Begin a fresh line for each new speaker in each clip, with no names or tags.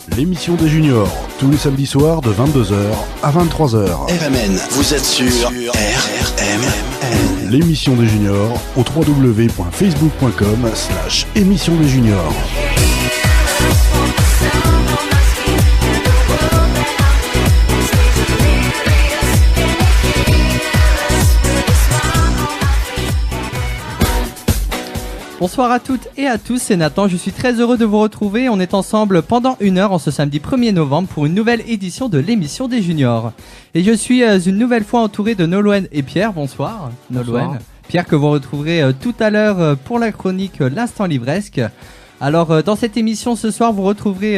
L'émission des juniors, tous les samedis soirs de 22h à 23h.
RMN, vous êtes sur RMN.
L'émission des juniors au www.facebook.com/émission des juniors.
Bonsoir à toutes et à tous, c'est Nathan, je suis très heureux de vous retrouver. On est ensemble pendant 1 heure en ce samedi 1er novembre pour une nouvelle édition de l'émission des juniors. Et je suis une nouvelle fois entouré de Nolwenn et Pierre. Bonsoir Nolwenn. Pierre que vous retrouverez tout à l'heure pour la chronique L'Instant Livresque. Alors dans cette émission ce soir vous retrouverez,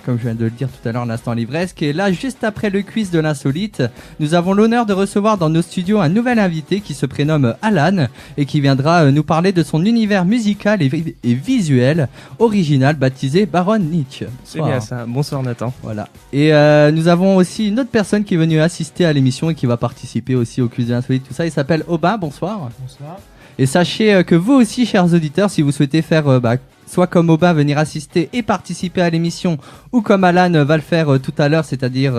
comme je viens de le dire tout à l'heure, l'Instant Livresque. Et là juste après le quiz de l'insolite, nous avons l'honneur de recevoir dans nos studios un nouvel invité qui se prénomme Alan et qui viendra nous parler de son univers musical et visuel original baptisé Baron Nietzsche.
C'est bien ça, bonsoir Nathan.
Voilà. Et nous avons aussi une autre personne qui est venue assister à l'émission et qui va participer aussi au quiz de l'insolite, tout ça. Il s'appelle Aubin, bonsoir.
Bonsoir.
Et sachez que vous aussi, chers auditeurs, si vous souhaitez faire soit comme Aubin venir assister et participer à l'émission, ou comme Alan va le faire tout à l'heure, c'est-à-dire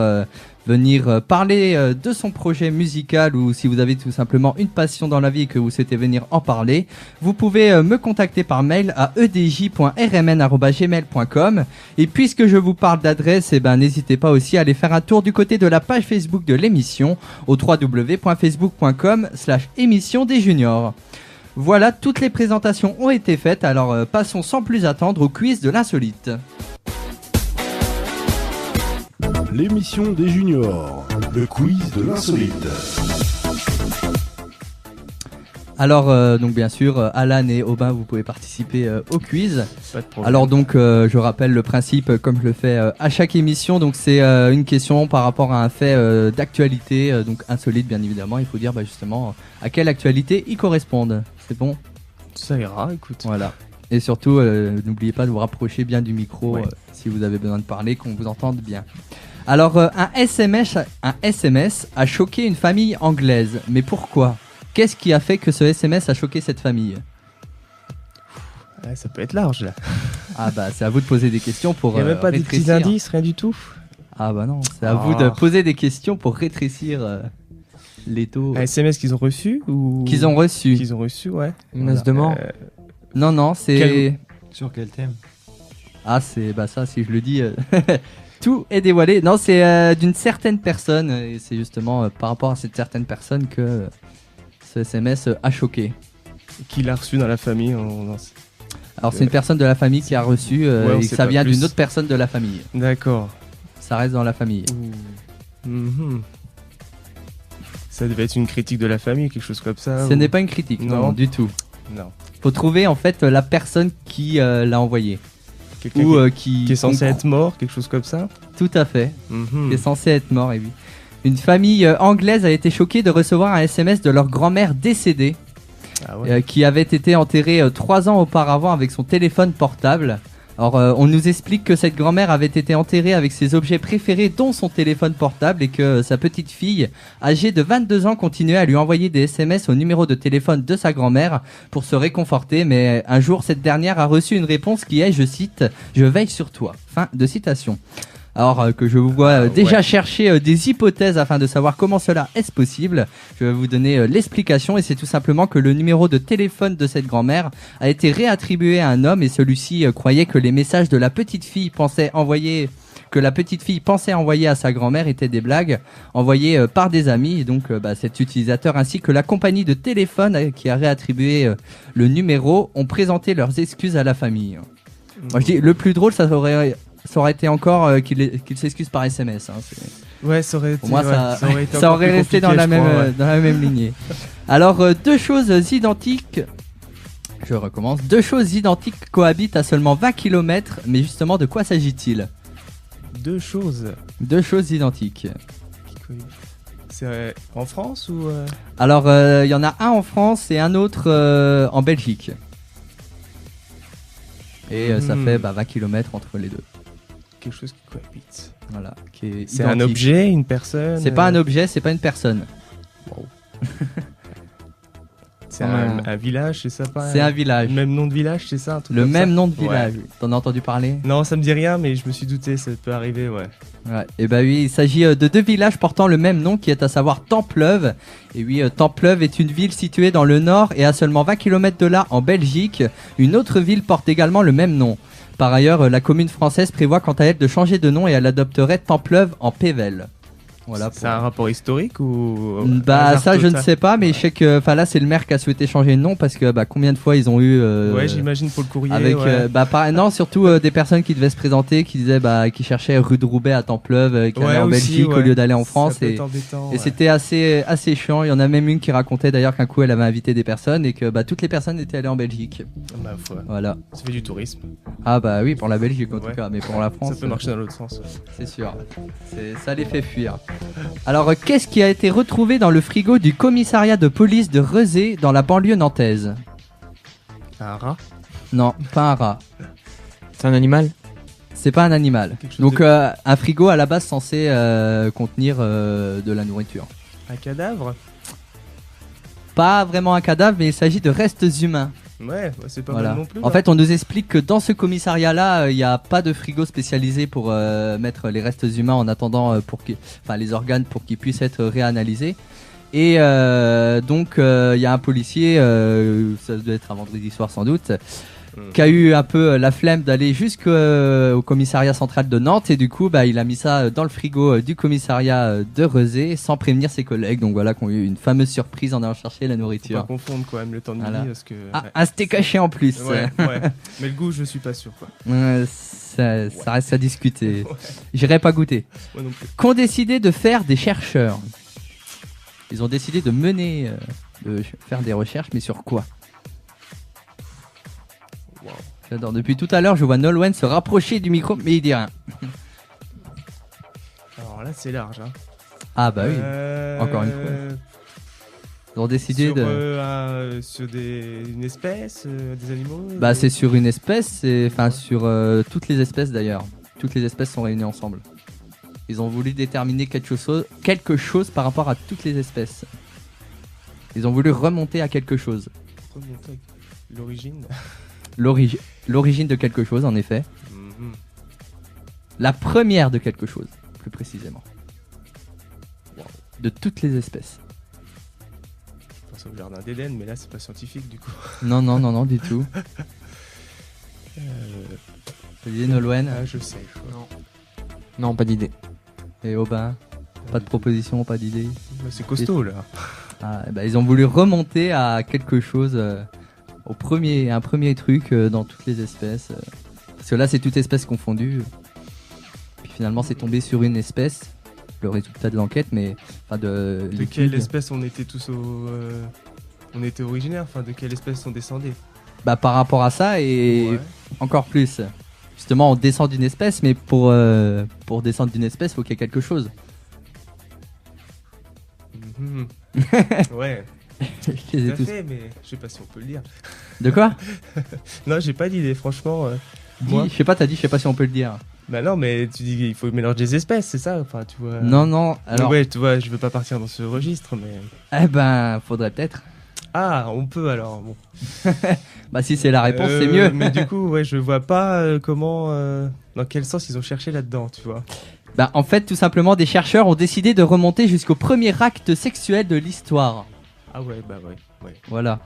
venir parler de son projet musical, ou si vous avez tout simplement une passion dans la vie et que vous souhaitez venir en parler, vous pouvez me contacter par mail à edj.rmn@gmail.com. Et puisque je vous parle d'adresse, n'hésitez pas aussi à aller faire un tour du côté de la page Facebook de l'émission au www.facebook.com/émission des juniors. Voilà, toutes les présentations ont été faites, alors passons sans plus attendre au quiz de l'insolite.
L'émission des juniors, le quiz de l'insolite.
Alors, donc bien sûr, Alan et Aubin, vous pouvez participer au quiz.
Pas de problème.
Alors donc, je rappelle le principe comme je le fais à chaque émission. Donc c'est une question par rapport à un fait d'actualité, donc insolite bien évidemment. Il faut dire justement à quelle actualité ils correspondent. C'est bon ?
Ça ira, écoute.
Voilà. Et surtout, n'oubliez pas de vous rapprocher bien du micro
Ouais.
si vous avez besoin de parler, qu'on vous entende bien. Alors, un SMS a choqué une famille anglaise. Mais pourquoi ? Qu'est-ce qui a fait que ce SMS a choqué cette famille ?
Ouais, ça peut être large là.
Ah c'est à vous de poser des questions pour
Il n'y a même pas des petits
rétrécir.
indices, rien du tout.
Ah non, c'est à vous de poser des questions pour rétrécir les taux
Un SMS qu'ils ont reçu ou
qu'ils ont reçus.
Qu'ils ont reçu, ouais.
Une menace de mort.
Non, c'est...
Sur quel thème?
Ah, c'est ça, si je le dis... Tout est dévoilé. Non, c'est d'une certaine personne. Et c'est justement par rapport à cette certaine personne que ce SMS a choqué.
Qui l'a reçu dans la famille
Alors, c'est une personne de la famille qui a reçu
on
et
sait
ça
pas
vient
plus.
d'une autre personne de la famille.
D'accord.
Ça reste dans la famille.
Mhm. Ça devait être une critique de la famille, quelque chose comme ça.
Ce n'est pas une critique, non, du tout.
Non.
Faut trouver en fait la personne qui l'a envoyé.
Quelqu'un
Ou
qui est censé être mort, quelque chose comme ça.
Tout à fait.
Mhm.
Qui est censé être mort, et oui. Une famille anglaise a été choquée de recevoir un SMS de leur grand-mère décédée,
Ah ouais.
qui avait été enterrée 3 ans auparavant avec son téléphone portable. Alors, on nous explique que cette grand-mère avait été enterrée avec ses objets préférés, dont son téléphone portable, et que sa petite fille, âgée de 22 ans, continuait à lui envoyer des SMS au numéro de téléphone de sa grand-mère pour se réconforter. Mais un jour, cette dernière a reçu une réponse qui est, je cite, « Je veille sur toi ». Fin de citation. Alors que je vous vois déjà chercher des hypothèses afin de savoir comment cela est possible, je vais vous donner l'explication, et c'est tout simplement que le numéro de téléphone de cette grand-mère a été réattribué à un homme, et celui-ci croyait que les messages de la petite fille pensait envoyer à sa grand-mère étaient des blagues envoyées par des amis. Et donc cet utilisateur ainsi que la compagnie de téléphone qui a réattribué le numéro ont présenté leurs excuses à la famille. Moi je dis, le plus drôle ça aurait été encore qu'il s'excuse par SMS.
Ouais, ça aurait été.
Pour moi,
été
ça
encore
aurait
plus
resté dans
compliqué,
la
je crois,
dans la même lignée. Alors, deux choses identiques. Je recommence. Deux choses identiques cohabitent à seulement 20 km. Mais justement, de quoi s'agit-il ?
Deux choses.
Deux choses identiques.
C'est en France ou
Alors, il y en a un en France et un autre en Belgique. Et ça fait 20 km entre les deux.
quelque chose qui cohabite.
Voilà.
C'est un objet, une personne
C'est pas un objet, c'est pas une personne.
Wow. C'est
Ouais.
un village, c'est ça pas
C'est un village.
Le même nom de village, c'est ça un truc
Le
comme
même
ça
nom de
Ouais.
village. T'en as entendu parler?
Non, ça me dit rien, mais je me suis douté, ça peut arriver, ouais.
Ouais. Et bah oui, il s'agit de deux villages portant le même nom qui est à savoir Templeuve. Et oui, Templeuve est une ville située dans le nord et à seulement 20 km de là en Belgique. Une autre ville porte également le même nom. Par ailleurs, la commune française prévoit quant à elle de changer de nom et elle adopterait Templeuve en Pével. Voilà.
C'est un rapport historique ou
Bah
hasard
ça je ne
total
sais pas, mais je sais que là c'est le maire qui a souhaité changer de nom parce que combien de fois ils ont eu
Ouais, j'imagine pour le courrier.
avec
ouais.
non surtout des personnes qui devaient se présenter qui disaient qui cherchaient rue de Roubaix à Templeuve qui
Ouais,
allaient en
aussi,
Belgique
ouais.
au lieu d'aller en
Ça
France
peut
et
être embêtant,
et
ouais.
c'était assez chiant. Il y en a même une qui racontait d'ailleurs qu'un coup elle avait invité des personnes et que toutes les personnes étaient allées en Belgique.
Bah,
Voilà.
ça fait du tourisme.
Ah bah oui pour la Belgique en
Ouais.
tout cas, mais pour la France
Ça peut marcher dans l'autre sens. Ouais.
c'est sûr. Ça les fait fuir. Alors, qu'est-ce qui a été retrouvé dans le frigo du commissariat de police de Rezé dans la banlieue nantaise?
Un rat.
Non, pas un rat.
C'est un animal?
C'est pas un animal.
Quelque chose
Donc,
de-
un frigo à la base censé contenir de la nourriture.
Un cadavre.
Pas vraiment un cadavre, mais il s'agit de restes humains.
Ouais, bah, c'est pas
Voilà.
mal non plus.
En fait, on nous explique que dans ce commissariat-là, il n'y a pas de frigo spécialisé pour mettre les restes humains en attendant les organes pour qu'ils puissent être réanalysés. Et donc, il y a un policier, ça doit être un vendredi soir sans doute, qui a eu un peu la flemme d'aller jusqu'au commissariat central de Nantes et du coup il a mis ça dans le frigo du commissariat de Rezé sans prévenir ses collègues, donc voilà, qui ont eu une fameuse surprise en allant chercher la
Faut pas
nourriture.
confondre quand même le temps de
Voilà.
midi parce que.
Ah, un steak haché en plus.
Ouais, ouais. Mais le goût, je suis pas sûr quoi.
Ça reste à discuter. J'irai pas goûter.
Moi non plus.
Qu'ont décidé de faire des chercheurs? Ils ont décidé de mener, de faire des recherches, mais sur quoi?
Wow.
J'adore. Depuis tout à l'heure, je vois Nolwenn se rapprocher du micro, mais il dit rien.
Alors là, c'est large. Hein.
Ah bah oui. Encore une fois. Ils ont décidé de.
Sur une espèce, des animaux.
Bah c'est sur une espèce, enfin sur toutes les espèces d'ailleurs. Toutes les espèces sont réunies ensemble. Ils ont voulu déterminer quelque chose par rapport à toutes les espèces. Ils ont voulu remonter à quelque chose.
Remonter avec l'origine.
L'origine de quelque chose en effet.
Mhm.
La première de quelque chose, plus précisément. De toutes les espèces.
Je pense au jardin d'Éden, mais là, c'est pas scientifique du coup.
Non, du tout. T'as dit Nolwenn
Je sais.
Non, pas d'idée.
et Aubin. Pas de proposition, pas d'idée.
Bah, c'est costaud là.
Ah, ils ont voulu remonter à quelque chose, un premier truc dans toutes les espèces. Parce que là, c'est toute espèce confondue. Puis finalement, c'est tombé sur une espèce, le résultat de l'enquête, mais enfin
De
l'étude.
quelle espèce on était tous on était originaires, enfin de quelle espèce on descendait.
Par rapport à ça et
Ouais.
encore plus. Justement, on descend d'une espèce, mais pour descendre d'une espèce, il faut qu'il y ait quelque chose.
Mhm. Ouais,
Je les ai
tout à
tous.
fait, mais je sais pas si on peut le dire.
De quoi?
Non, j'ai pas d'idée, franchement.
Dis,
Moi
je sais pas, t'as dit, je sais pas si on peut le dire.
Bah non, mais tu dis qu'il faut mélanger des espèces, c'est ça. Enfin, tu vois.
Non, alors.
Ouais, tu vois, je veux pas partir dans ce registre, mais.
Faudrait peut-être.
Ah, on peut alors. Bon.
Si c'est la réponse, c'est mieux.
Mais du coup, ouais, je vois pas comment, dans quel sens ils ont cherché là-dedans, tu vois.
En fait, tout simplement, des chercheurs ont décidé de remonter jusqu'au premier acte sexuel de l'histoire.
Ah ouais, bah ouais.
Voilà.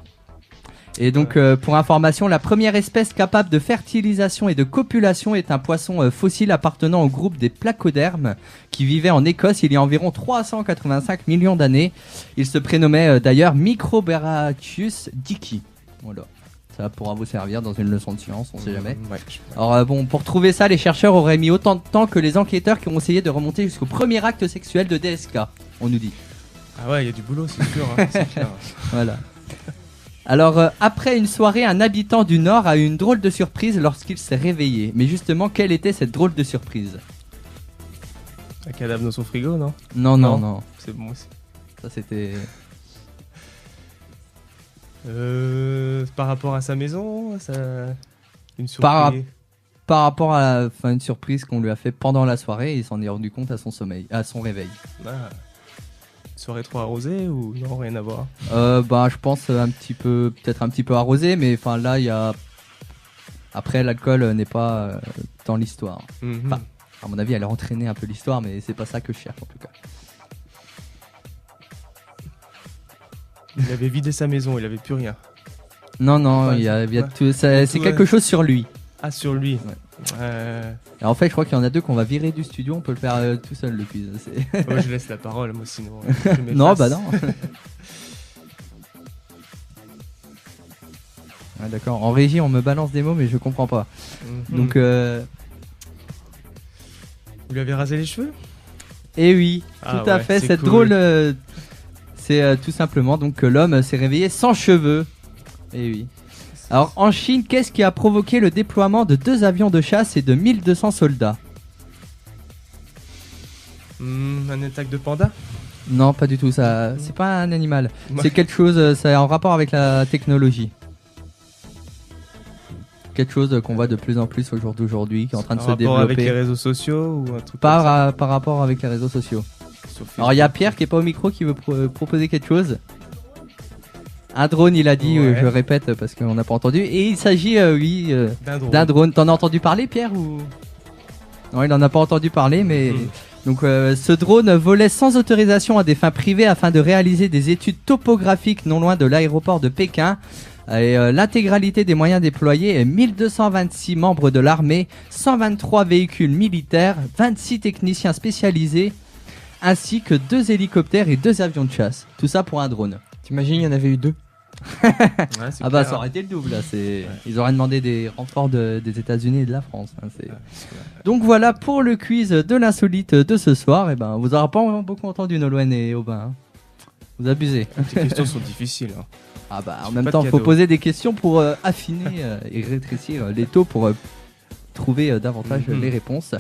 Et donc, pour information, la première espèce capable de fertilisation et de copulation est un poisson fossile appartenant au groupe des placodermes qui vivait en Écosse il y a environ 385 millions d'années. Il se prénommait d'ailleurs Microberatius dickii. Voilà. Ça pourra vous servir dans une leçon de science, on sait jamais.
Ouais.
Alors pour trouver ça, les chercheurs auraient mis autant de temps que les enquêteurs qui ont essayé de remonter jusqu'au premier acte sexuel de DSK, on nous dit.
Ah ouais, il y a du boulot, c'est sûr. Hein, c'est clair.
Voilà. Alors après une soirée, un habitant du Nord a eu une drôle de surprise lorsqu'il s'est réveillé. Mais justement, quelle était cette drôle de surprise?
Un cadavre dans son frigo, non?
Non.
C'est bon aussi.
Ça c'était...
Par rapport à sa maison, une
Par-
surprise.
Par rapport à une surprise qu'on lui a fait pendant la soirée, il s'en est rendu compte à son sommeil, à son réveil.
Ah. soirée trop arrosée ou non, rien à voir?
Je pense peut-être un petit peu arrosé, mais enfin là, il y a. Après, l'alcool n'est pas dans l'histoire.
Mhm.
Enfin, à mon avis, elle a entraîné un peu l'histoire, mais c'est pas ça que je cherche en tout cas.
Il avait vidé sa maison, il avait plus rien.
Non, il y a tout. C'est quelque chose sur lui.
Ah, sur lui.
Et en fait, je crois qu'il y en a deux qu'on va virer du studio. On peut le faire tout seul le quiz.
Moi, je laisse la parole, moi, sinon.
Non, bah non. Ah, d'accord. En régie, on me balance des mots, mais je comprends pas. Donc,
Vous lui avez rasé les cheveux?
Eh oui,
Ah
tout à
ouais,
fait.
c'est
Cette
cool.
drôle, c'est tout simplement donc que l'homme s'est réveillé sans cheveux. Eh oui. Alors, en Chine, qu'est-ce qui a provoqué le déploiement de 2 avions de chasse et de 1200 soldats?
Un attaque de panda?
Non, pas du tout. Ça, c'est pas un animal.
Ouais.
C'est quelque chose. C'est en rapport avec la technologie. Quelque chose qu'on voit de plus en plus au jour d'aujourd'hui, qui est en train de
En
se
rapport avec les
développer.
réseaux sociaux ou un truc comme ça
Par rapport avec les réseaux sociaux.
Sur Facebook.
Alors il y a Pierre qui est pas au micro qui veut proposer quelque chose. Un drone, il a dit,
Ouais.
je répète parce qu'on n'a pas entendu. Et il s'agit,
D'un drone.
d'un drone. T'en as entendu parler, Pierre ou... Non, il en a pas entendu parler, mais donc ce drone volait sans autorisation à des fins privées afin de réaliser des études topographiques non loin de l'aéroport de Pékin. Et l'intégralité des moyens déployés est 1226 membres de l'armée, 123 véhicules militaires, 26 techniciens spécialisés, ainsi que 2 hélicoptères et 2 avions de chasse. Tout ça pour un drone.
T'imagines, il y en avait eu 2.
Ouais, c'est
Ah bah
clair.
ça aurait été le double là. Ils auraient demandé des renforts des États-Unis et de la France. Hein, Donc voilà pour le quiz de l'insolite de ce soir. Et ben vous n'aurez pas beaucoup entendu Nolwenn et Aubin. Hein. Vous abusez.
Tes questions sont difficiles. Hein.
Ah bah en
Pas
même
de
temps, faut
cadeau.
poser des questions pour affiner et rétrécir les taux pour trouver davantage les réponses.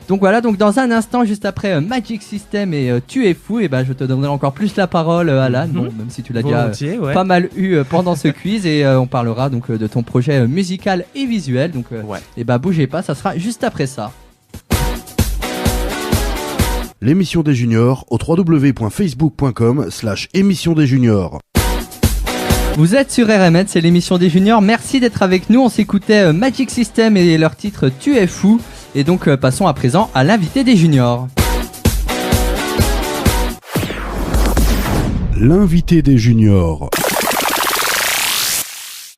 Donc voilà, donc dans un instant, juste après Magic System et Tu es fou, et ben je te donnerai encore plus la parole, Alan. Bon, même si tu l'as déjà
Volontiers, ouais.
pas mal eu pendant ce quiz, et on parlera donc de ton projet musical et visuel. Donc
Ouais.
et ben bougez pas, ça sera juste après ça.
L'émission des juniors au www.facebook.com/émission des juniors.
Vous êtes sur RMN, c'est l'émission des juniors. Merci d'être avec nous. On s'écoutait Magic System et leur titre Tu es fou. Et donc passons à présent à l'invité des juniors.
L'invité des juniors.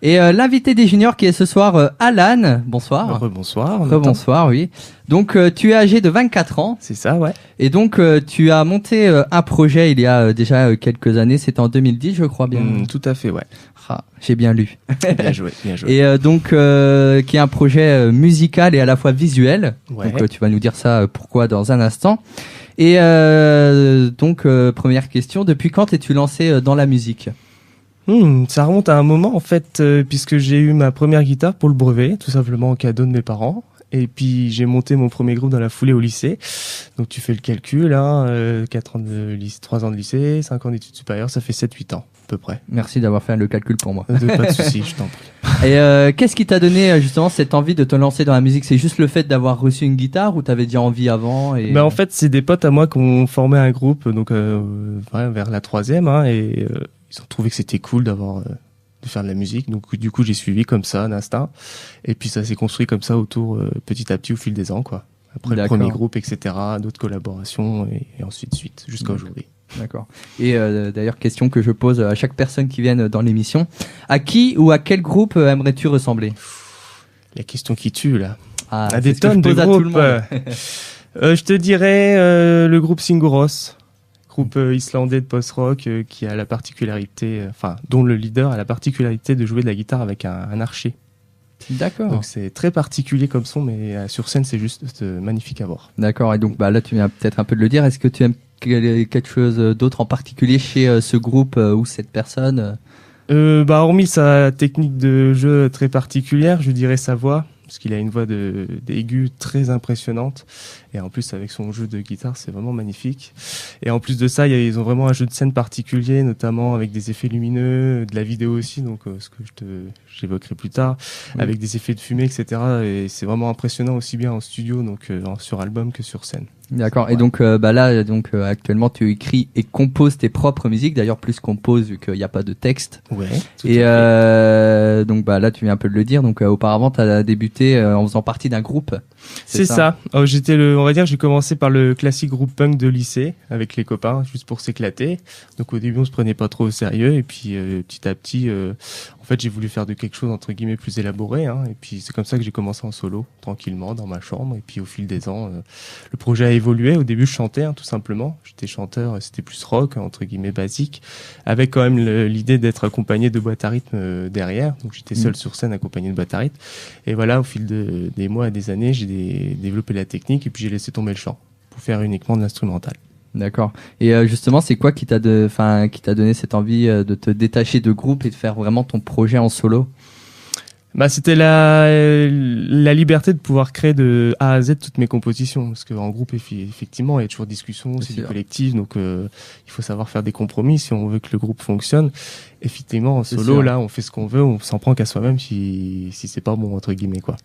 Et l'invité des juniors qui est ce soir Alan. Bonsoir.
Rebonsoir.
Bonsoir, oui. Donc tu es âgé de 24 ans.
C'est ça, ouais.
Et donc tu as monté un projet il y a déjà quelques années. C'était en 2010, je crois bien.
Tout à fait, ouais.
Ah, j'ai bien lu.
Bien joué, bien joué.
Et donc qui est un projet musical et à la fois visuel.
Ouais.
Donc tu vas nous dire ça pourquoi dans un instant. Et donc première question, depuis quand t'es-tu lancé dans la musique?
Ça remonte à un moment, en fait, puisque j'ai eu ma première guitare pour le brevet, tout simplement en cadeau de mes parents. Et puis j'ai monté mon premier groupe dans la foulée au lycée. Donc tu fais le calcul, hein, 4 ans de lycée, 3 ans de lycée, 5 ans d'études supérieures, ça fait 7-8 ans à peu près.
Merci d'avoir fait le calcul pour moi.
Pas de soucis, je t'en prie.
Et qu'est-ce qui t'a donné justement cette envie de te lancer dans la musique? C'est juste le fait d'avoir reçu une guitare ou t'avais déjà envie avant et...
Mais en fait, c'est des potes à moi qui ont formé un groupe donc vers la 3e, hein, et ils ont trouvé que c'était cool d'avoir de faire de la musique. Donc du coup, j'ai suivi comme ça, d'instinct. Et puis ça s'est construit comme ça autour, petit à petit, au fil des ans, quoi. Après le
D'accord.
premier groupe, etc., d'autres collaborations et ensuite de suite, jusqu'à aujourd'hui.
D'accord. Et d'ailleurs, question que je pose à chaque personne qui vient dans l'émission. À qui ou à quel groupe aimerais-tu ressembler?
La question qui tue, là.
Ah,
À
c'est
des
ce que je
tonnes de
pose à tout le
groupes.
monde.
Je te dirais le groupe Singoros, groupe islandais de post-rock qui a la particularité, dont le leader a la particularité de jouer de la guitare avec un archet.
D'accord.
Donc c'est très particulier comme son, mais sur scène c'est juste magnifique à voir.
D'accord. Et donc bah là, tu viens peut-être un peu de le dire. Est-ce que tu aimes quelque chose d'autre en particulier chez ce groupe ou cette personne?
Hormis sa technique de jeu très particulière, je dirais sa voix, parce qu'il a une voix d'aigu très impressionnante, et en plus avec son jeu de guitare c'est vraiment magnifique. Et en plus de ça, ils ont vraiment un jeu de scène particulier, notamment avec des effets lumineux, de la vidéo aussi, donc ce que j'évoquerai plus tard, avec des effets de fumée, etc. Et c'est vraiment impressionnant aussi bien en studio, donc sur album que sur scène.
D'accord. Et donc là, actuellement, tu écris et composes tes propres musiques. D'ailleurs, plus composes vu qu'il n'y a pas de texte.
Ouais.
Et donc là, tu viens un peu de le dire. Donc auparavant, tu as débuté en faisant partie d'un groupe.
C'est ça. Oh, on va dire, j'ai commencé par le classique groupe punk de lycée avec les copains, juste pour s'éclater. Donc au début, on se prenait pas trop au sérieux, et puis petit à petit, en fait, j'ai voulu faire de quelque chose entre guillemets plus élaboré. Et puis c'est comme ça que j'ai commencé en solo, tranquillement, dans ma chambre. Et puis au fil des ans, le projet a évolué. Au début, je chantais, tout simplement. J'étais chanteur, c'était plus rock, entre guillemets basique, avec quand même l'idée d'être accompagné de boîte à rythme derrière. Donc j'étais seul sur scène, accompagné de boîte à rythme. Et voilà, au fil des mois et des années, j'ai développé la technique, et puis j'ai laissé tomber le chant pour faire uniquement de l'instrumental.
D'accord. Et justement, c'est quoi qui t'a donné cette envie de te détacher de groupe et de faire vraiment ton projet en solo?
C'était la liberté de pouvoir créer de A à Z toutes mes compositions, parce qu'en groupe, effectivement, il y a toujours discussion, c'est du collectif, donc il faut savoir faire des compromis si on veut que le groupe fonctionne. Effectivement, en solo, là, on fait ce qu'on veut, on s'en prend qu'à soi-même si c'est pas bon, entre guillemets, quoi.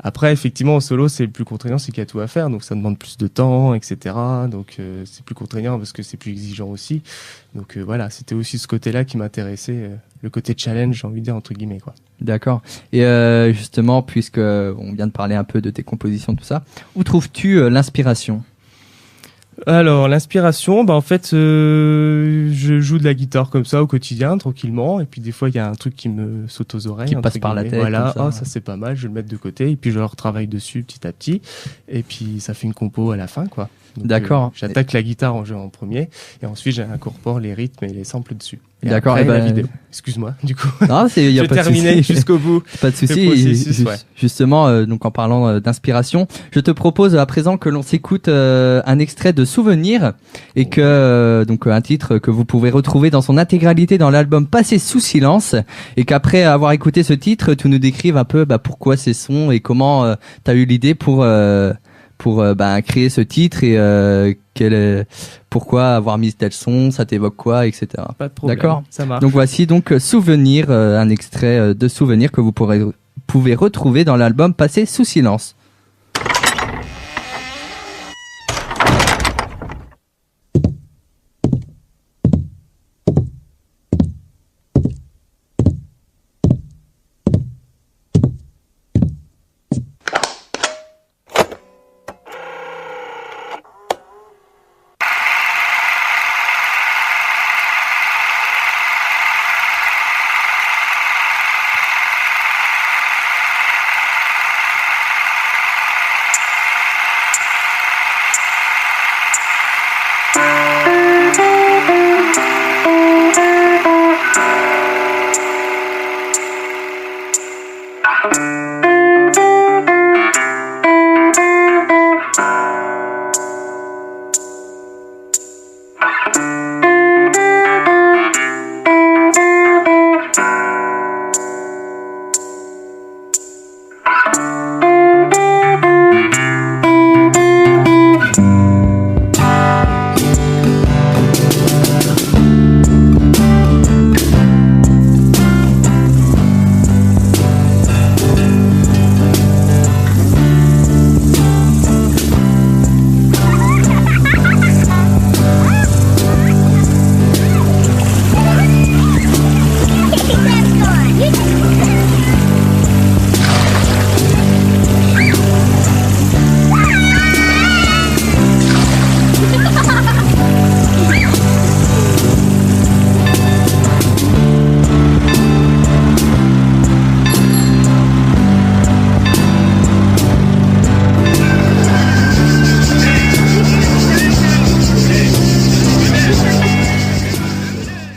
Après, effectivement, en solo, c'est le plus contraignant, c'est qu'il y a tout à faire, donc ça demande plus de temps, etc. Donc c'est plus contraignant parce que c'est plus exigeant aussi. Donc voilà, c'était aussi ce côté-là qui m'intéressait, le côté challenge, j'ai envie de dire, entre guillemets, quoi.
D'accord. Et justement, puisque on vient de parler un peu de tes compositions, tout ça, où trouves-tu l'inspiration?
Alors, l'inspiration, en fait, je joue de la guitare comme ça au quotidien, tranquillement, et puis des fois il y a un truc qui me saute aux oreilles,
qui passe par la tête.
Voilà,
comme
ça c'est pas mal, je vais le mettre de côté, et puis je retravaille dessus petit à petit, et puis ça fait une compo à la fin, quoi. Donc,
d'accord.
J'attaque la guitare en jeu en premier, et ensuite j'incorpore les rythmes et les samples dessus. Et
d'accord.
Après, la vidéo. Excuse-moi, du coup.
Non, il y a pas de souci.
J'ai terminé jusqu'au bout.
Pas de souci. Justement, donc en parlant d'inspiration, je te propose à présent que l'on s'écoute un extrait de Souvenir, et que donc un titre que vous pouvez retrouver dans son intégralité dans l'album Passé sous silence, et qu'après avoir écouté ce titre, tu nous décrives un peu pourquoi ces sons et comment tu as eu l'idée pour créer ce titre, et pourquoi avoir mis tel son, ça t'évoque quoi, etc.
Pas de problème.
D'accord.
Ça marche.
Donc voici donc Souvenir, un extrait de Souvenir que vous pouvez retrouver dans l'album Passé sous silence.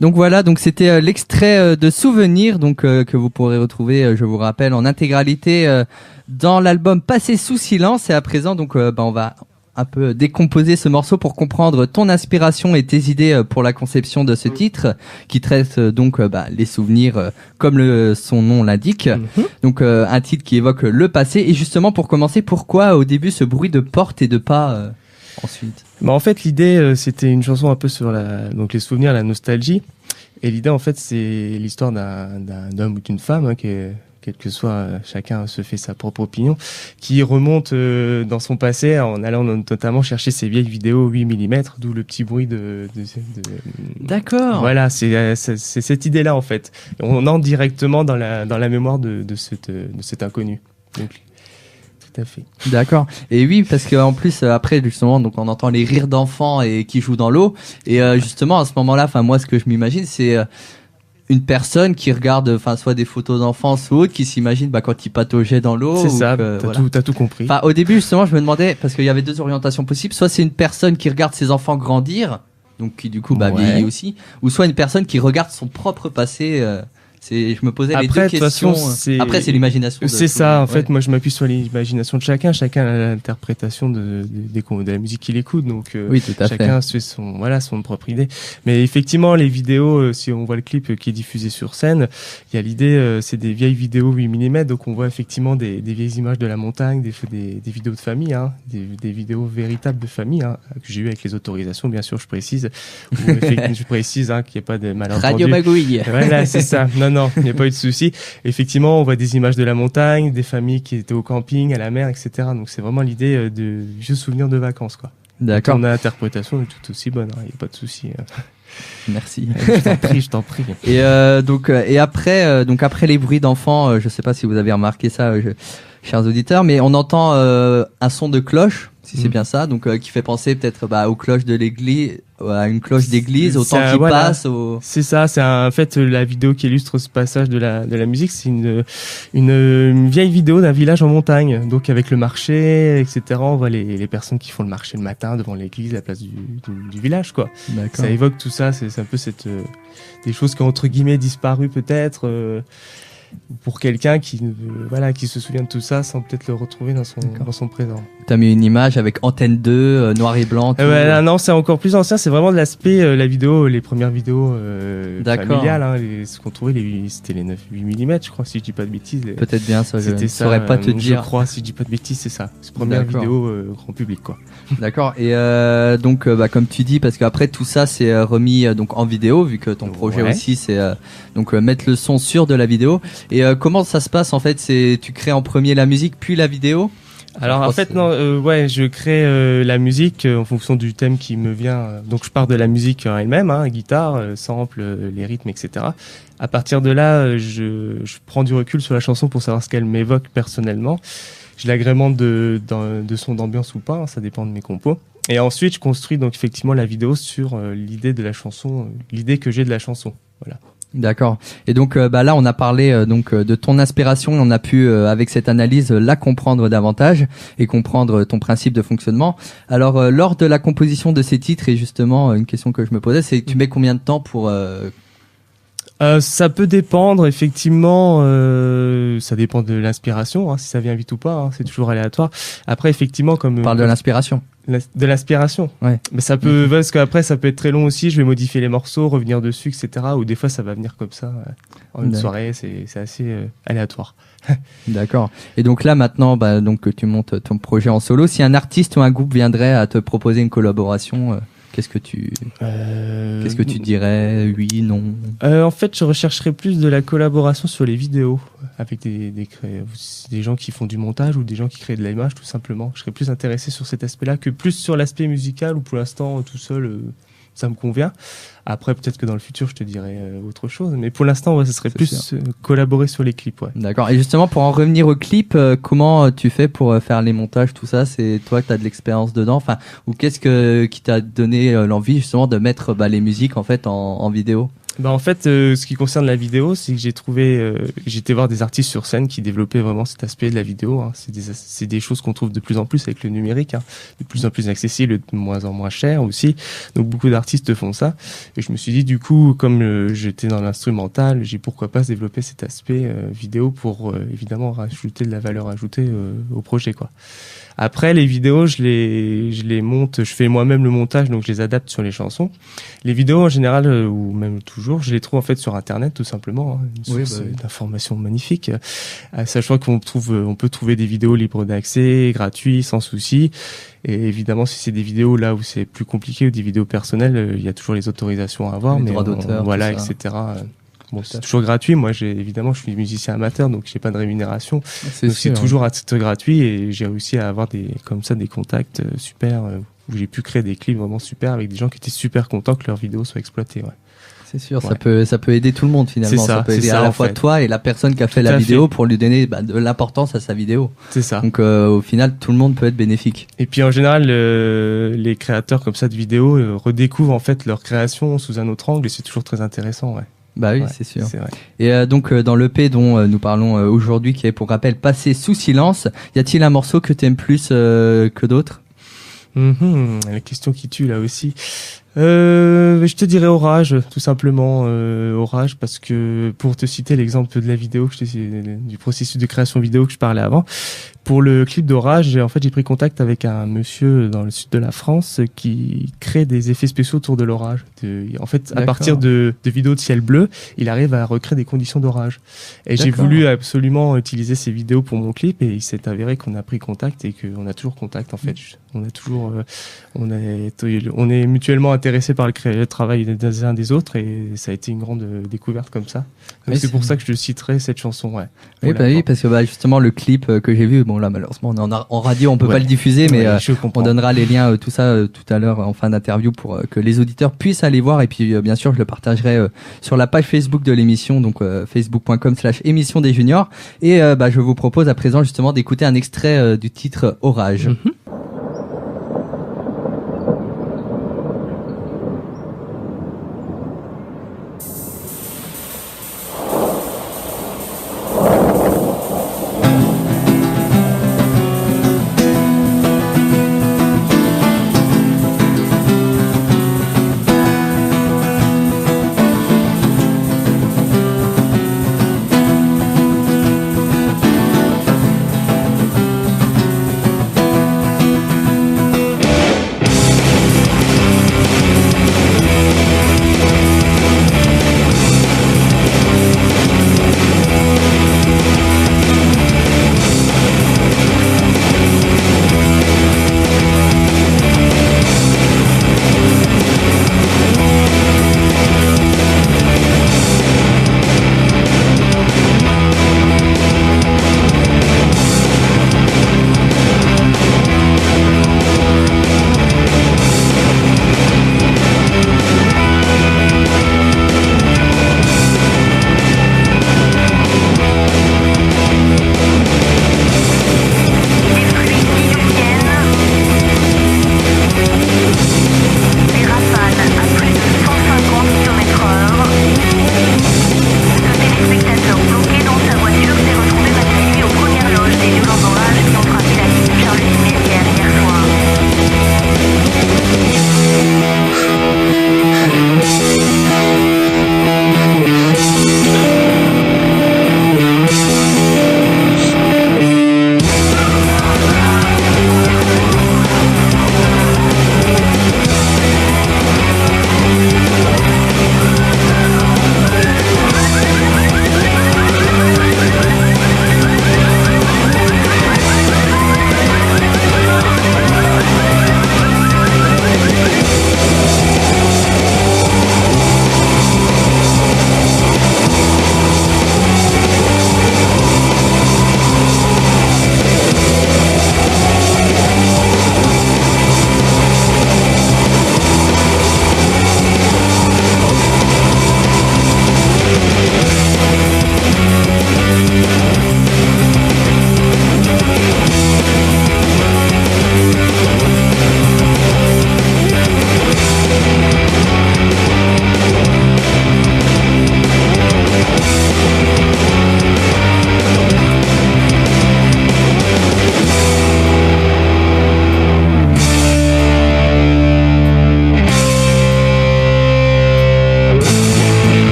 Donc voilà, donc c'était l'extrait de Souvenir, donc que vous pourrez retrouver, je vous rappelle, en intégralité dans l'album Passé sous silence. Et à présent, donc on va un peu décomposer ce morceau pour comprendre ton inspiration et tes idées pour la conception de ce titre, qui traite donc les souvenirs comme son nom l'indique. Donc un titre qui évoque le passé. Et justement, pour commencer, pourquoi au début ce bruit de porte et de pas ensuite?
En fait, l'idée, c'était une chanson un peu sur donc les souvenirs, la nostalgie. Et l'idée, en fait, c'est l'histoire d'un homme ou d'une femme qui est quel que soit, chacun se fait sa propre opinion, qui remonte dans son passé en allant notamment chercher ces vieilles vidéos 8 mm, d'où le petit bruit de
D'accord.
Voilà, c'est cette idée-là en fait. On entre directement dans la mémoire de cet inconnu. Donc, tout à fait.
D'accord. Et oui, parce qu'en plus, après, justement, donc on entend les rires d'enfants et qui jouent dans l'eau. Et justement, à ce moment-là, enfin, moi, ce que je m'imagine, c'est une personne qui regarde, enfin, soit des photos d'enfance ou autre, qui s'imagine, quand il pataugeait dans l'eau.
C'est ça,
voilà.
t'as tout compris.
Enfin, au début, justement, je me demandais, parce qu'il y avait deux orientations possibles. Soit c'est une personne qui regarde ses enfants grandir, donc qui, du coup, vieillit aussi. Ou soit une personne qui regarde son propre passé, je me posais les deux questions. Après, c'est l'imagination.
C'est ça, en fait, moi je m'appuie sur l'imagination de chacun. Chacun a l'interprétation de la musique qu'il écoute. Donc,
oui, tout à
chacun fait son propre idée. Mais effectivement, les vidéos, si on voit le clip qui est diffusé sur scène, il y a l'idée, c'est des vieilles vidéos 8 mm. Donc, on voit effectivement des vieilles images de la montagne, des vidéos de famille, hein, des vidéos véritables de famille, hein, que j'ai eu avec les autorisations, bien sûr, je précise. Je précise qu'il n'y a pas de malentendu.
Radio Magouille.
Voilà, c'est ça. Non, il n'y a pas eu de souci. Effectivement, on voit des images de la montagne, des familles qui étaient au camping, à la mer, etc. Donc c'est vraiment l'idée de vieux souvenirs de vacances, quoi.
D'accord.
Ton interprétation est tout aussi bonne, il n'y a pas de souci.
Merci.
Je t'en prie.
Et après les bruits d'enfants, je sais pas si vous avez remarqué ça, chers auditeurs, mais on entend un son de cloche, si c'est bien ça, donc qui fait penser peut-être aux cloches de l'église, à une cloche d'église, au temps qui passe.
C'est ça, c'est en fait la vidéo qui illustre ce passage de la musique, c'est une vieille vidéo d'un village en montagne, donc avec le marché, etc. On voit les personnes qui font le marché le matin devant l'église, à la place du village, quoi.
D'accord.
Ça évoque tout ça, c'est un peu des choses qui ont entre guillemets disparu peut-être. Pour quelqu'un qui se souvient de tout ça sans peut-être le retrouver dans son présent.
T'as mis une image avec Antenne 2, noir et blanc.
Non, c'est encore plus ancien, c'est vraiment de l'aspect, la vidéo, les premières vidéos familiales, ce qu'on trouvait, c'était les 8 mm, je crois, si je dis pas de bêtises.
Peut-être bien, ça, je ne
ça,
saurais pas te dire.
Je crois, si je dis pas de bêtises, c'est ça. C'est première vidéo grand public, quoi.
D'accord, et donc, comme tu dis, parce qu'après tout ça, c'est remis donc en vidéo, vu que ton projet aussi, c'est donc mettre le son sur de la vidéo. Et comment ça se passe en fait? Tu crées en premier la musique puis la vidéo?
Alors en fait je crée la musique en fonction du thème qui me vient. Donc je pars de la musique en elle-même, guitare, sample, les rythmes, etc. À partir de là, je prends du recul sur la chanson pour savoir ce qu'elle m'évoque personnellement. Je l'agrémente de sons d'ambiance ou pas, ça dépend de mes compos. Et ensuite je construis donc effectivement la vidéo sur l'idée de la chanson, l'idée que j'ai de la chanson. Voilà.
D'accord. Et donc là on a parlé donc de ton inspiration, on a pu avec cette analyse la comprendre davantage et comprendre ton principe de fonctionnement. Alors lors de la composition de ces titres, et justement une question que je me posais, c'est tu mets combien de temps pour
ça peut dépendre, effectivement, ça dépend de l'inspiration, si ça vient vite ou pas, c'est toujours aléatoire. Après, effectivement, comme...
On parle de l'inspiration.
De l'inspiration.
Ouais.
Mais ça peut, parce qu'après, ça peut être très long aussi, je vais modifier les morceaux, revenir dessus, etc. Ou des fois, ça va venir comme ça, en une soirée, c'est assez aléatoire.
D'accord. Et donc là, maintenant, donc tu montes ton projet en solo. Si un artiste ou un groupe viendrait à te proposer une collaboration... Qu'est-ce que tu dirais? Oui, non?
En fait, je rechercherais plus de la collaboration sur les vidéos avec des gens qui font du montage ou des gens qui créent de l'image, tout simplement. Je serais plus intéressé sur cet aspect-là que plus sur l'aspect musical où pour l'instant, tout seul, ça me convient. Après, peut-être que dans le futur, je te dirai autre chose. Mais pour l'instant, ce serait plus collaborer sur les clips. Ouais.
D'accord. Et justement, pour en revenir aux clips, comment tu fais pour faire les montages, tout ça? C'est toi qui as de l'expérience dedans, ou qu'est-ce qui t'a donné l'envie justement de mettre les musiques en fait en vidéo?
En fait, ce qui concerne la vidéo, c'est que j'étais voir des artistes sur scène qui développaient vraiment cet aspect de la vidéo. C'est des choses qu'on trouve de plus en plus avec le numérique, de plus en plus accessible, de moins en moins cher aussi. Donc beaucoup d'artistes font ça. Et je me suis dit, du coup, comme j'étais dans l'instrumental, pourquoi pas se développer cet aspect vidéo pour évidemment rajouter de la valeur ajoutée au projet, quoi. Après, les vidéos, je les monte, je fais moi-même le montage, donc je les adapte sur les chansons. Les vidéos, en général, ou même toujours, je les trouve en fait sur Internet, tout simplement, une source d'informations magnifique. Sachant qu'on peut trouver des vidéos libres d'accès, gratuits, sans souci. Et évidemment, si c'est des vidéos là où c'est plus compliqué ou des vidéos personnelles, il y a toujours les autorisations à avoir,
les droits d'auteur,
voilà, etc. Bon, c'est toujours gratuit. Moi, évidemment, je suis musicien amateur, donc j'ai pas de rémunération.
C'est
Donc, c'est toujours à titre gratuit et j'ai réussi à avoir des contacts super où j'ai pu créer des clips vraiment super avec des gens qui étaient super contents que leurs vidéos soient exploitées. Ouais.
C'est sûr,
Ouais.
ça peut aider tout le monde finalement.
C'est ça,
peut
c'est
aider
ça,
à la
en
fois
fait.
toi et la personne qui a fait
Tout
la
à
vidéo
fait.
pour lui donner de l'importance à sa vidéo.
C'est ça.
Donc au final, tout le monde peut être bénéfique.
Et puis en général, les créateurs comme ça de vidéos redécouvrent en fait leur création sous un autre angle et c'est toujours très intéressant. Ouais.
Bah oui,
Ouais,
c'est sûr.
C'est vrai.
Et donc dans l'EP dont nous parlons aujourd'hui, qui est pour rappel Passé sous silence, y a-t-il un morceau que t'aimes plus que d'autres?
La question qui tue là aussi. Je te dirais Orage, tout simplement Orage, parce que pour te citer l'exemple de la vidéo du processus de création vidéo que je parlais avant, pour le clip d'Orage, j'ai pris contact avec un monsieur dans le sud de la France qui crée des effets spéciaux autour de l'orage. En fait, à
D'accord.
partir de vidéos de ciel bleu, il arrive à recréer des conditions d'orage. Et j'ai
D'accord.
voulu absolument utiliser ces vidéos pour mon clip et il s'est avéré qu'on a pris contact et qu'on a toujours contact en fait. On a toujours, on est mutuellement intéressés par le travail des uns des autres et ça a été une grande découverte comme ça. Donc
Oui,
c'est pour ça que je citerai cette chanson. Ouais.
Oui, bah oui, parce que justement le clip que j'ai vu, bon là malheureusement en radio on peut
Ouais.
pas le diffuser, mais
Ouais, je comprends.
on donnera les liens tout ça tout à l'heure en fin d'interview pour que les auditeurs puissent aller voir et puis bien sûr je le partagerai sur la page Facebook de l'émission, donc facebook.com/émission des juniors et je vous propose à présent justement d'écouter un extrait du titre Orage.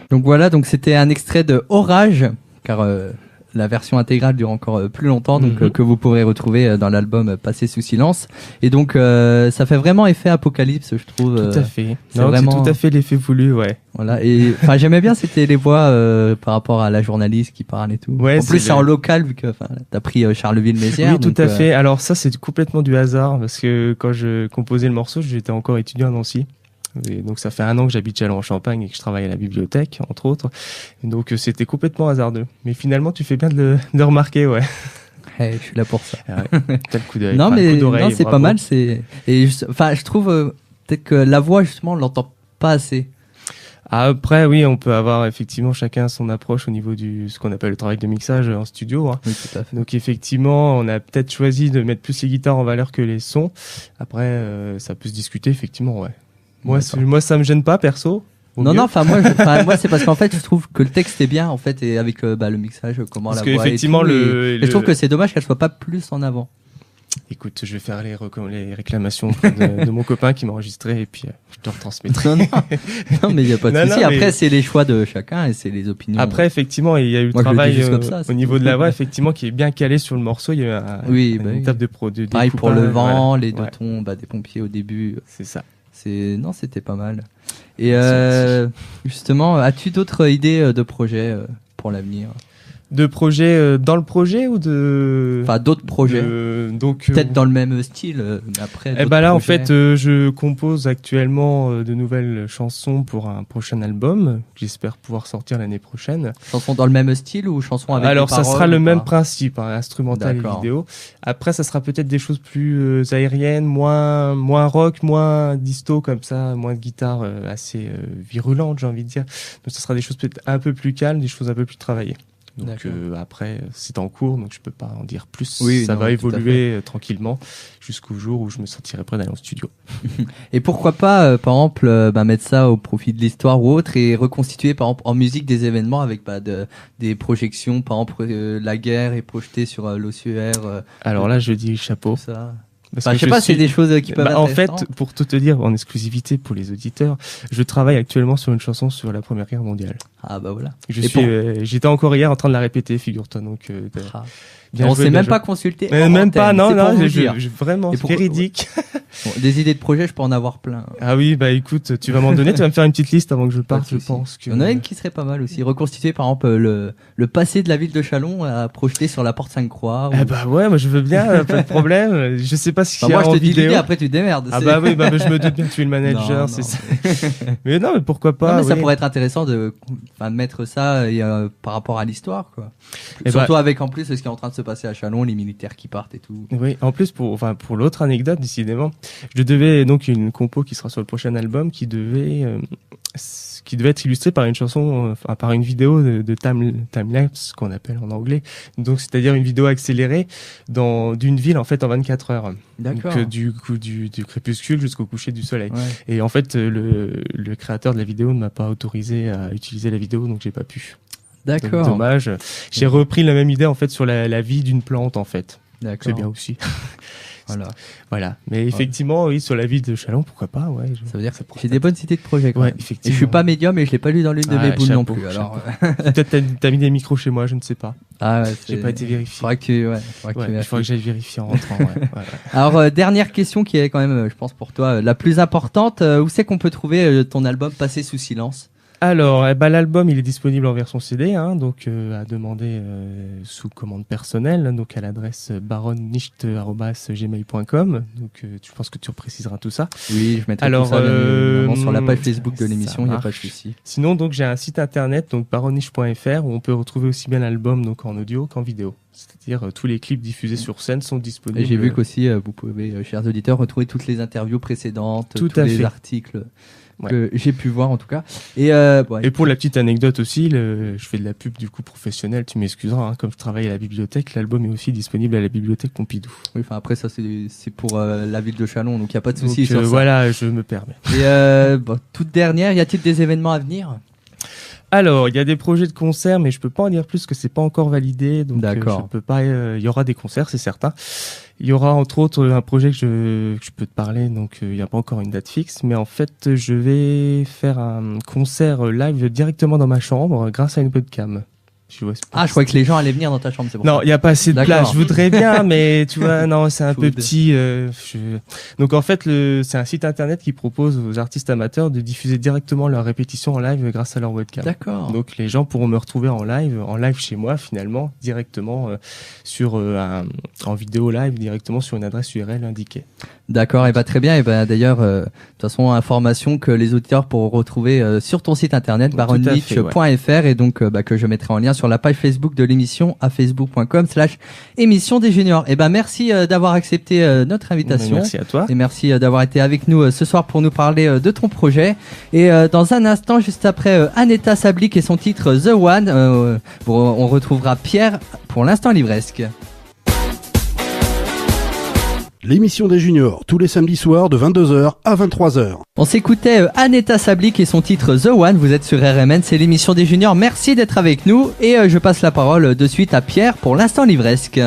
Donc voilà, donc c'était un extrait de Orage, car la version intégrale dure encore plus longtemps, donc que vous pourrez retrouver dans l'album Passé sous silence. Et donc ça fait vraiment effet apocalypse, je trouve.
Tout à fait.
C'est
Non,
vraiment-
c'est tout à fait l'effet voulu, ouais.
Voilà. Et enfin j'aimais bien, c'était les voix par rapport à la journaliste qui parle et tout.
Ouais,
en plus
c'est
c'est en
le-
local vu que t'as pris Charleville-Mézières.
Oui, tout
donc,
à fait. Alors ça, c'est complètement du hasard parce que quand je composais le morceau, j'étais encore étudiant à Nancy. Et donc ça fait 1 an que j'habite Châlons-en-Champagne et que je travaille à la bibliothèque, entre autres. Et donc c'était complètement hasardeux. Mais finalement, tu fais bien de le remarquer, ouais.
Je suis là pour ça.
Ah ouais. T'as le coup d'œil.
Non,
Enfin, le
mais
coup d'oreille,
non, c'est
bravo.
pas mal. Enfin, je trouve peut-être que la voix, justement, on l'entend pas assez.
Après, oui, on peut avoir effectivement chacun son approche au niveau ce qu'on appelle le travail de mixage en studio, hein.
Oui, tout à fait.
Donc effectivement, on a peut-être choisi de mettre plus les guitares en valeur que les sons. Après, ça peut se discuter, effectivement, ouais. Moi, ça me gêne pas, perso.
Non, enfin moi c'est parce qu'en fait je trouve que le texte est bien en fait et avec le mixage comment
Parce
la
que
voix
effectivement,
et tout, et je trouve que c'est dommage qu'elle soit pas plus en avant.
Écoute, je vais faire les réclamations auprès de mon copain qui m'a enregistré et puis je te retransmettrai.
Non mais il y a pas de
Non,
souci.
non,
Après
mais-
c'est les choix de chacun et c'est les opinions.
Après, effectivement, il y a eu le
Moi, je le dis
travail
juste comme ça,
au
c'est
niveau
tout.
de la voix, effectivement, qui est bien calé sur le morceau. Il y a eu
Oui,
une
bah oui.
étape de
pareil pour le
découpage,
vent,
voilà.
les deux
Ouais,
tons des pompiers au début.
c'est ça.
C'était pas mal. Et
Merci.
justement, as-tu d'autres idées de projets pour l'avenir?
De projet dans le projet ou de
Enfin d'autres projets.
Donc
Peut-être dans le même style, mais après.
Eh
d'autres
ben là, en
projets.
fait, je compose actuellement de nouvelles chansons pour un prochain album que j'espère pouvoir sortir l'année prochaine.
Chansons dans le même style ou chansons avec
Alors,
des
ça
paroles
sera le
ou
même
pas
principe, hein, instrumental et
D'accord.
vidéo. Après, ça sera peut-être des choses plus aériennes, moins rock, moins disto comme ça, moins de guitare assez virulente, j'ai envie de dire. Donc, ça sera des choses peut-être un peu plus calmes, des choses un peu plus travaillées. Donc
D'accord.
après, c'est en cours, donc je peux pas en dire plus.
Oui,
ça
non,
va
tout à
évoluer tranquillement jusqu'au jour où je me sentirai prêt d'aller en studio.
Et pourquoi pas, par exemple, mettre ça au profit de l'histoire ou autre et reconstituer, par exemple, en musique des événements avec des projections, par exemple, la guerre est projetée sur l'ossuaire,
Alors là, je dis chapeau.
tout ça.
Parce
Enfin,
que
je sais pas, c'est
suis-
des choses qui peuvent être
En fait,
intéressantes.
pour tout te dire, en exclusivité pour les auditeurs, je travaille actuellement sur une chanson sur la Première Guerre mondiale.
Ah bah voilà.
Je
Et
suis, j'étais encore hier en train de la répéter, figure-toi. Donc,
Ah.
bien
On
joué,
s'est
bien
même
joué.
pas consulté.
Mais
en
même
antenne,
pas, non,
c'est pour
non,
vous dire.
vraiment,
Et pourquoi-
véridique.
Bon, des idées de projets, je peux en avoir plein.
Ah oui, bah écoute, tu vas m'en donner, tu vas me faire une petite liste avant que je
Pas de
parte, je
souci.
pense que.
Il y en a une qui serait pas mal aussi. Reconstituer par exemple le passé de la ville de Châlons à projeter sur la porte Sainte-Croix.
Eh bah ouais, moi je veux bien, pas de problème. Je sais pas ce qu'il
Enfin,
y a
moi je
en
te dis
vidéo.
l'idée, après tu te démerdes.
Ah
c'est-
bah oui, bah je me doute bien, tu es le manager,
Non,
c'est
non.
ça. Mais non, mais pourquoi pas.
Non, mais ça
oui.
pourrait être intéressant de mettre ça par rapport à l'histoire, quoi.
Eh
Surtout
bah-
avec en plus ce qui est en train de se passer à Châlons, les militaires qui partent et tout.
Oui, en plus pour l'autre anecdote, décidément, je devais donc une compo qui sera sur le prochain album qui devait être illustrée par une chanson, par une vidéo de time-lapse qu'on appelle en anglais. Donc c'est-à-dire une vidéo accélérée d'une ville en fait en 24 heures.
D'accord.
Donc du crépuscule jusqu'au coucher du soleil.
Ouais.
Et en fait le créateur de la vidéo ne m'a pas autorisé à utiliser la vidéo, donc j'ai pas pu. Donc,
D'accord.
dommage. J'ai repris la même idée en fait sur la vie d'une plante en fait.
D'accord.
C'est bien aussi.
Voilà.
Voilà. Mais effectivement, oui, sur la ville de Châlons, pourquoi pas, ouais.
Ça veut dire que
pourrait
j'ai des bonnes idées de projets quand
Ouais,
même. Et
effectivement.
je suis pas médium et je l'ai pas lu dans l'une de
Ah,
mes boules non
chapeau,
plus. Alors,
Peut-être t'as mis des micros chez moi, je ne sais pas.
ah ouais,
J'ai pas été vérifié.
Faudrait que tu, faudrait que tu
Ouais, il
vérifies.
faudrait que j'aille vérifier en rentrant. Ouais.
Alors, dernière question qui est quand même, je pense pour toi, la plus importante. Où c'est qu'on peut trouver ton album Passé sous silence?
Alors, l'album, il est disponible en version CD, hein, donc à demander sous commande personnelle, donc à l'adresse baronnicht@gmail.com. Donc, je pense que tu préciseras tout ça.
Oui, je mettrai
Alors,
tout ça bien évidemment sur la page Facebook de
ça
l'émission, il n'y a pas de
marche.
souci.
Sinon, donc j'ai un site internet, donc baronnicht.fr, où on peut retrouver aussi bien l'album donc en audio qu'en vidéo. C'est-à-dire tous les clips diffusés sur scène sont disponibles.
Et j'ai vu qu'aussi, vous pouvez, chers auditeurs, retrouver toutes les interviews précédentes,
Tout
tous
à
les
fait.
articles que j'ai pu voir en tout cas. Et, ouais.
Et pour la petite anecdote aussi, je fais de la pub du coup professionnelle, tu m'excuseras, hein, comme je travaille à la bibliothèque, l'album est aussi disponible à la bibliothèque Pompidou.
Oui, enfin après ça c'est pour la ville de Châlons, donc il n'y a pas de
Donc
souci sur ça.
voilà, je me permets.
Et toute dernière, y a-t-il des événements à venir?
Alors, il y a des projets de concerts, mais je peux pas en dire plus que c'est pas encore validé, donc
D'accord.
je peux pas. Il y aura des concerts, c'est certain. Il y aura entre autres un projet que je peux te parler, donc il n'y a pas encore une date fixe, mais en fait, je vais faire un concert live directement dans ma chambre grâce à une webcam.
Je crois que les gens allaient venir dans ta chambre, c'est pour
Non,
ça.
il n'y a pas assez de
D'accord.
place. Je voudrais bien, mais tu vois, non, c'est un peu
Food.
petit. Donc en fait, c'est un site internet qui propose aux artistes amateurs de diffuser directement leurs répétitions en live grâce à leur webcam.
D'accord.
Donc les gens pourront me retrouver en live chez moi finalement, directement en vidéo live, directement sur une adresse URL indiquée.
D'accord, et bah très bien. Et bah d'ailleurs, de toute façon, information que les auditeurs pourront retrouver sur ton site internet
Tout à fait,
baronlich.fr et donc que je mettrai en lien sur la page Facebook de l'émission à facebook.com/émission des juniors. Et bah merci d'avoir accepté notre invitation.
Merci à toi.
Et merci d'avoir été avec nous ce soir pour nous parler de ton projet. Et dans un instant, juste après Aneta Sablik et son titre The One, on retrouvera Pierre pour l'instant livresque.
L'émission des juniors, tous les samedis soirs de 22h à 23h.
On s'écoutait Aneta Sablik et son titre The One. Vous êtes sur RMN, c'est l'émission des juniors. Merci d'être avec nous. Et je passe la parole de suite à Pierre pour l'instant livresque.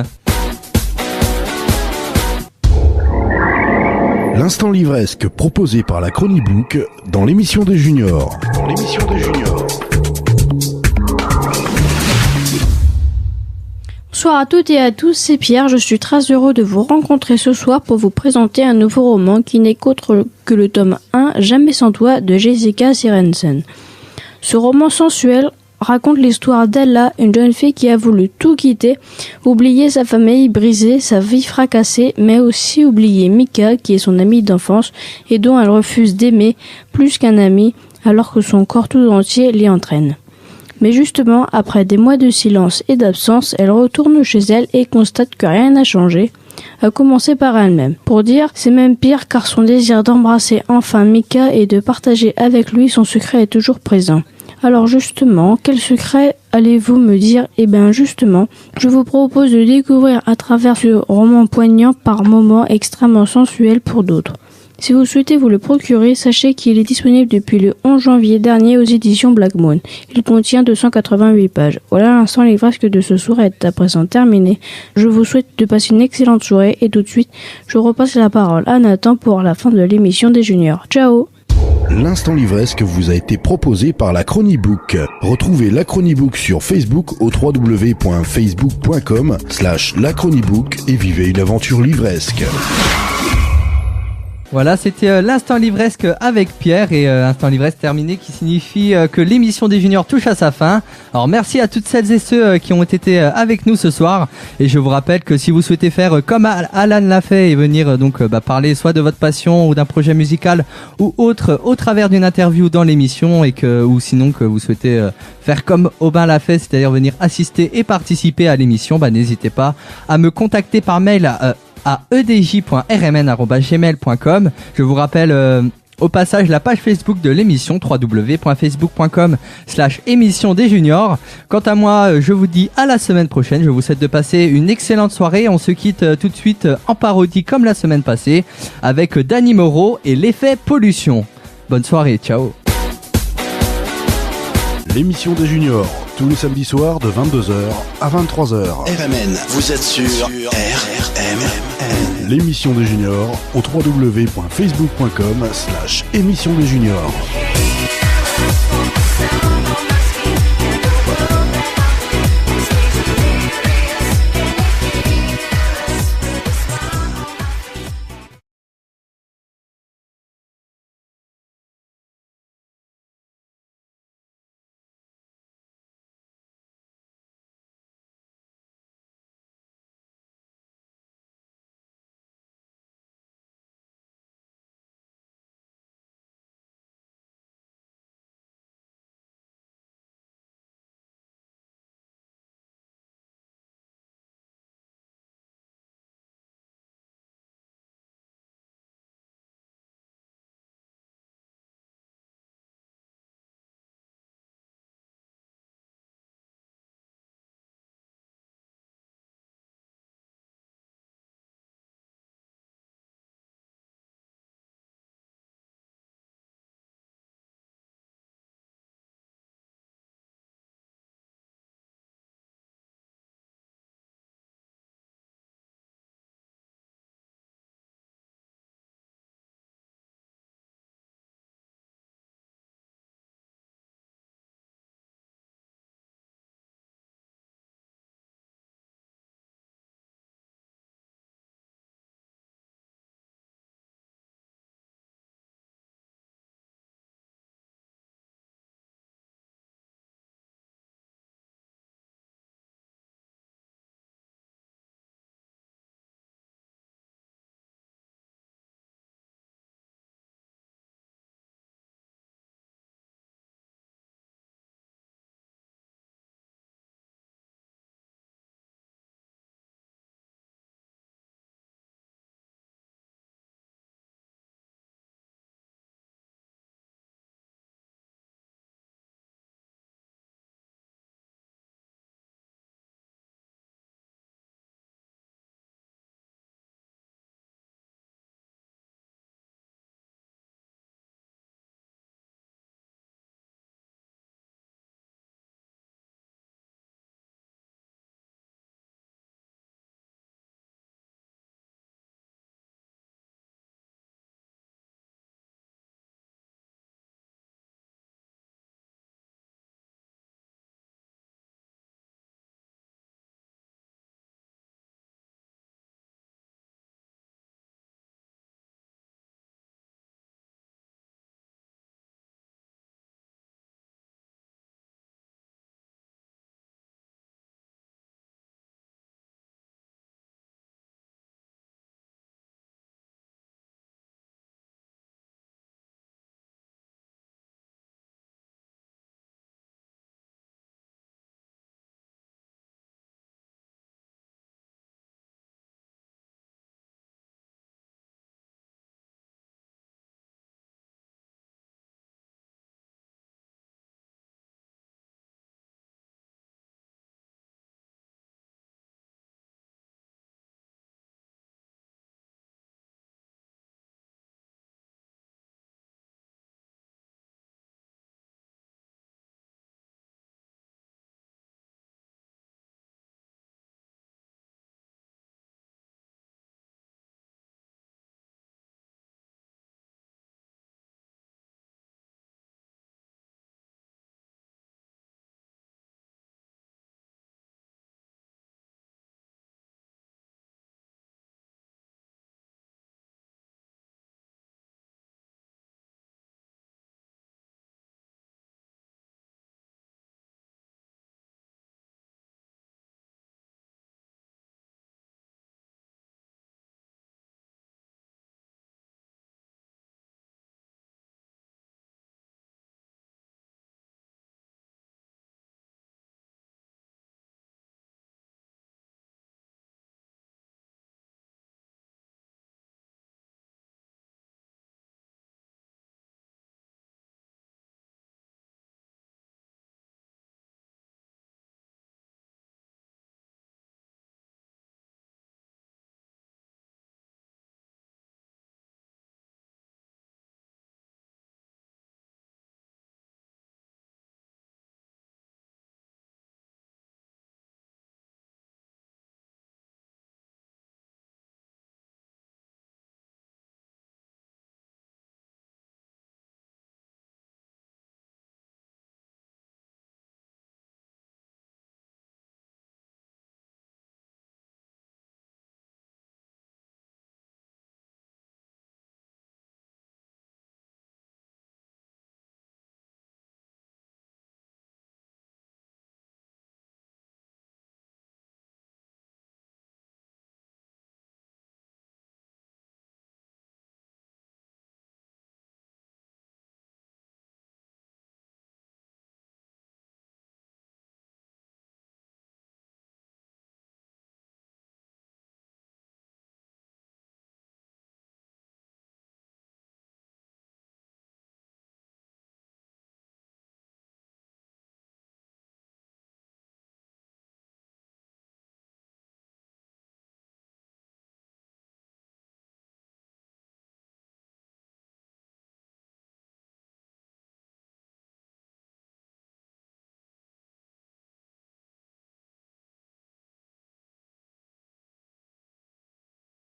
L'instant livresque proposé par la Chronibook dans l'émission des juniors. Dans l'émission des juniors.
Bonsoir à toutes et à tous, c'est Pierre. Je suis très heureux de vous rencontrer ce soir pour vous présenter un nouveau roman qui n'est qu'autre que le tome 1, Jamais sans toi, de Jessica Sirensen. Ce roman sensuel raconte l'histoire d'Ella, une jeune fille qui a voulu tout quitter, oublier sa famille brisée, sa vie fracassée, mais aussi oublier Mika, qui est son amie d'enfance et dont elle refuse d'aimer plus qu'un ami, alors que son corps tout entier l'y entraîne. Mais justement, après des mois de silence et d'absence, elle retourne chez elle et constate que rien n'a changé, à commencer par elle-même. Pour dire, c'est même pire car son désir d'embrasser enfin Mika et de partager avec lui son secret est toujours présent. Alors justement, quel secret allez-vous me dire ? Eh bien justement, je vous propose de découvrir à travers ce roman poignant par moments extrêmement sensuel pour d'autres. Si vous souhaitez vous le procurer, sachez qu'il est disponible depuis le 11 janvier dernier aux éditions Black Moon. Il contient 288 pages. Voilà, l'instant livresque de ce soir est à présent terminé. Je vous souhaite de passer une excellente soirée et tout de suite, je repasse la parole à Nathan pour la fin de l'émission des juniors. Ciao!
L'instant livresque vous a été proposé par la Chronibook. Retrouvez la Chronibook sur Facebook au www.facebook.com/lachronibook et vivez une aventure livresque.
Voilà, c'était l'instant livresque avec Pierre et instant livresque terminé qui signifie que l'émission des juniors touche à sa fin. Alors merci à toutes celles et ceux qui ont été avec nous ce soir et je vous rappelle que si vous souhaitez faire comme Alan l'a fait et venir parler soit de votre passion ou d'un projet musical ou autre au travers d'une interview dans l'émission ou sinon que vous souhaitez faire comme Aubin l'a fait, c'est-à-dire venir assister et participer à l'émission, n'hésitez pas à me contacter par mail à edj.rmn@gmail.com. Je vous rappelle au passage la page Facebook de l'émission www.facebook.com/émission des juniors. Quant à moi, je vous dis à la semaine prochaine. Je vous souhaite de passer une excellente soirée. On se quitte tout de suite en parodie comme la semaine passée avec Danny Moreau et l'effet pollution. Bonne soirée, ciao.
L'émission des juniors, tous les samedis soirs de 22h à 23h.
RMN, vous êtes sur RMN.
L'émission des juniors au www.facebook.com/émission des juniors.